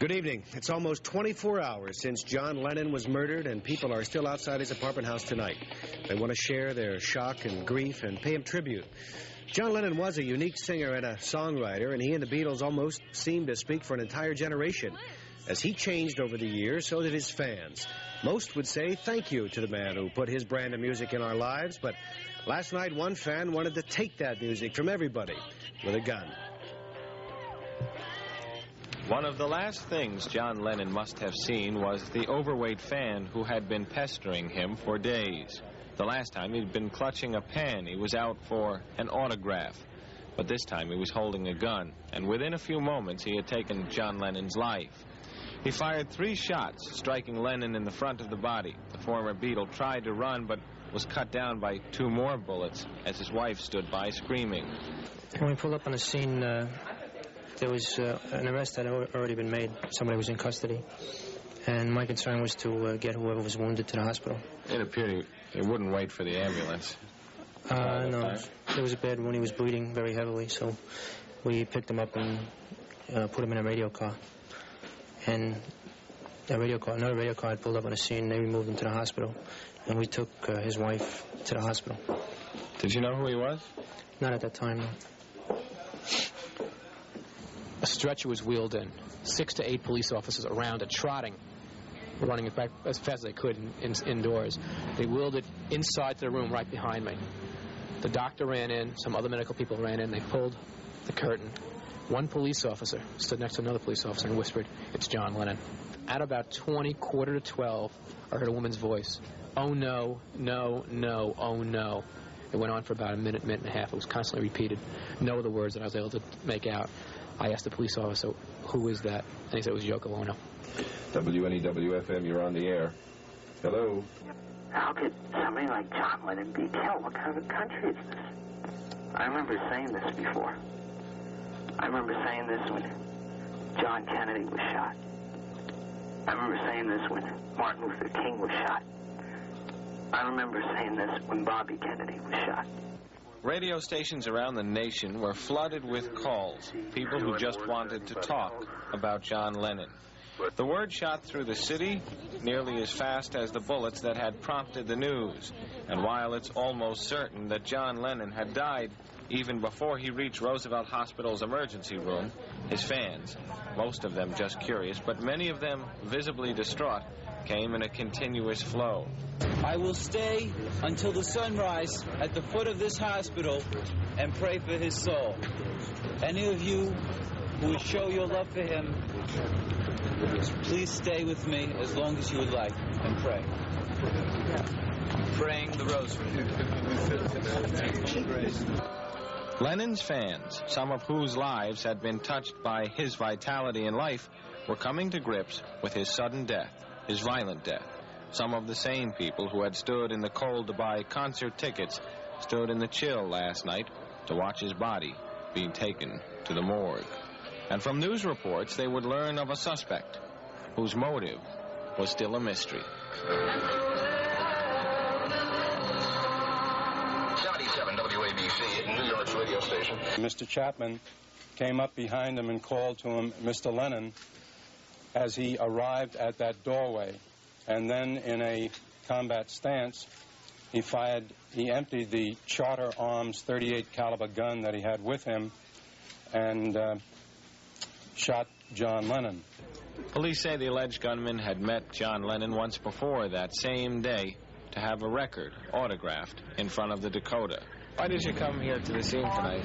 Good evening. It's almost 24 hours since John Lennon was murdered, and people are still outside his apartment house tonight. They want to share their shock and grief and pay him tribute. John Lennon was a unique singer and a songwriter, and he and the Beatles almost seemed to speak for an entire generation. As he changed over the years, so did his fans. Most would say thank you to the man who put his brand of music in our lives, but last night one fan wanted to take that music from everybody with a gun. One of the last things John Lennon must have seen was the overweight fan who had been pestering him for days. The last time he'd been clutching a pen. He was out for an autograph. But this time he was holding a gun, and within a few moments he had taken John Lennon's life. He fired 3 shots, striking Lennon in the front of the body. The former Beatle tried to run, but was cut down by 2 more bullets as his wife stood by screaming. When we pulled up on the scene, there was an arrest that had already been made. Somebody was in custody. And my concern was to get whoever was wounded to the hospital. It appeared he wouldn't wait for the ambulance. No. There was a bad wound. He was bleeding very heavily, so we picked him up and put him in a radio car. And another radio car had pulled up on the scene. They removed him to the hospital. And we took his wife to the hospital. Did you know who he was? Not at that time, no. A stretcher was wheeled in. 6 to 8 police officers around it, trotting, running it back as fast as they could indoors. They wheeled it inside the room right behind me. The doctor ran in. Some other medical people ran in. They pulled the curtain. One police officer stood next to another police officer and whispered, "It's John Lennon." At about 20, quarter to 12, I heard a woman's voice. "Oh, no, no, no, oh, no." It went on for about a minute, minute and a half. It was constantly repeated. No other words that I was able to make out. I asked the police officer, "Who is that?" And he said it was Yoko Ono. WNEW-FM, you're on the air. Hello. How could somebody like John Lennon be killed? What kind of a country is this? I remember saying this before. I remember saying this when John Kennedy was shot. I remember saying this when Martin Luther King was shot. I remember saying this when Bobby Kennedy was shot. Radio stations around the nation were flooded with calls, people who just wanted to talk about John Lennon. The word shot through the city nearly as fast as the bullets that had prompted the news. And while it's almost certain that John Lennon had died even before he reached Roosevelt Hospital's emergency room, his fans, most of them just curious, but many of them visibly distraught, came in a continuous flow. I will stay until the sunrise at the foot of this hospital and pray for his soul. Any of you who would show your love for him, please stay with me as long as you would like and pray. Praying the rosary. Lennon's fans, some of whose lives had been touched by his vitality in life, were coming to grips with his sudden death, his violent death. Some of the same people who had stood in the cold to buy concert tickets stood in the chill last night to watch his body being taken to the morgue. And from news reports, they would learn of a suspect whose motive was still a mystery. 77 WABC, New York's radio station. Mr. Chapman came up behind him and called to him, "Mr. Lennon," as he arrived at that doorway. And then in a combat stance, he emptied the Charter Arms .38 caliber gun that he had with him and shot John Lennon. Police say the alleged gunman had met John Lennon once before that same day to have a record autographed in front of the Dakota. Why did you come here to the scene tonight?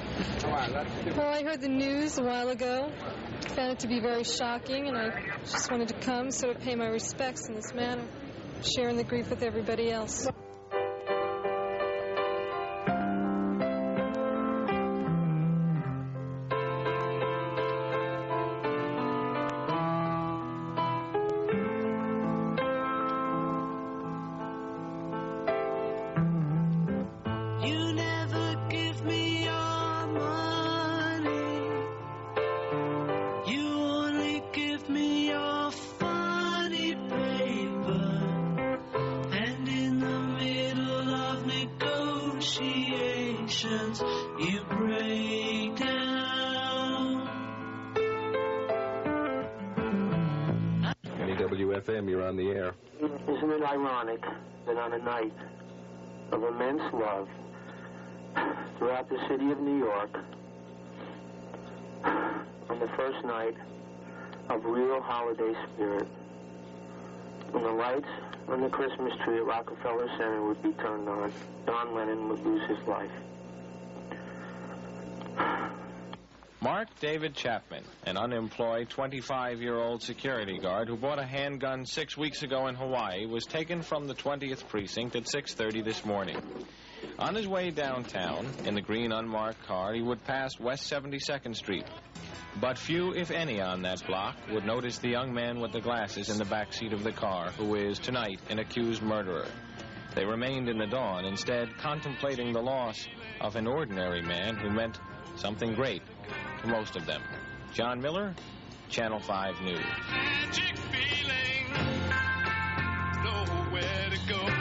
Well, I heard the news a while ago. Found it to be very shocking, and I just wanted to come sort of pay my respects in this manner, sharing the grief with everybody else. And in the WFM, you're on the air. Isn't it ironic that on a night of immense love throughout the city of New York, on the first night of real holiday spirit, when the lights on the Christmas tree at Rockefeller Center would be turned on, John Lennon would lose his life. Mark David Chapman, an unemployed 25-year-old security guard who bought a handgun 6 weeks ago in Hawaii, was taken from the 20th precinct at 6:30 this morning. On his way downtown, in the green unmarked car, he would pass West 72nd Street. But few, if any, on that block would notice the young man with the glasses in the back seat of the car, who is, tonight, an accused murderer. They remained in the dawn, instead contemplating the loss of an ordinary man who meant something great to most of them. John Miller, Channel 5 News. Magic feeling, nowhere to go.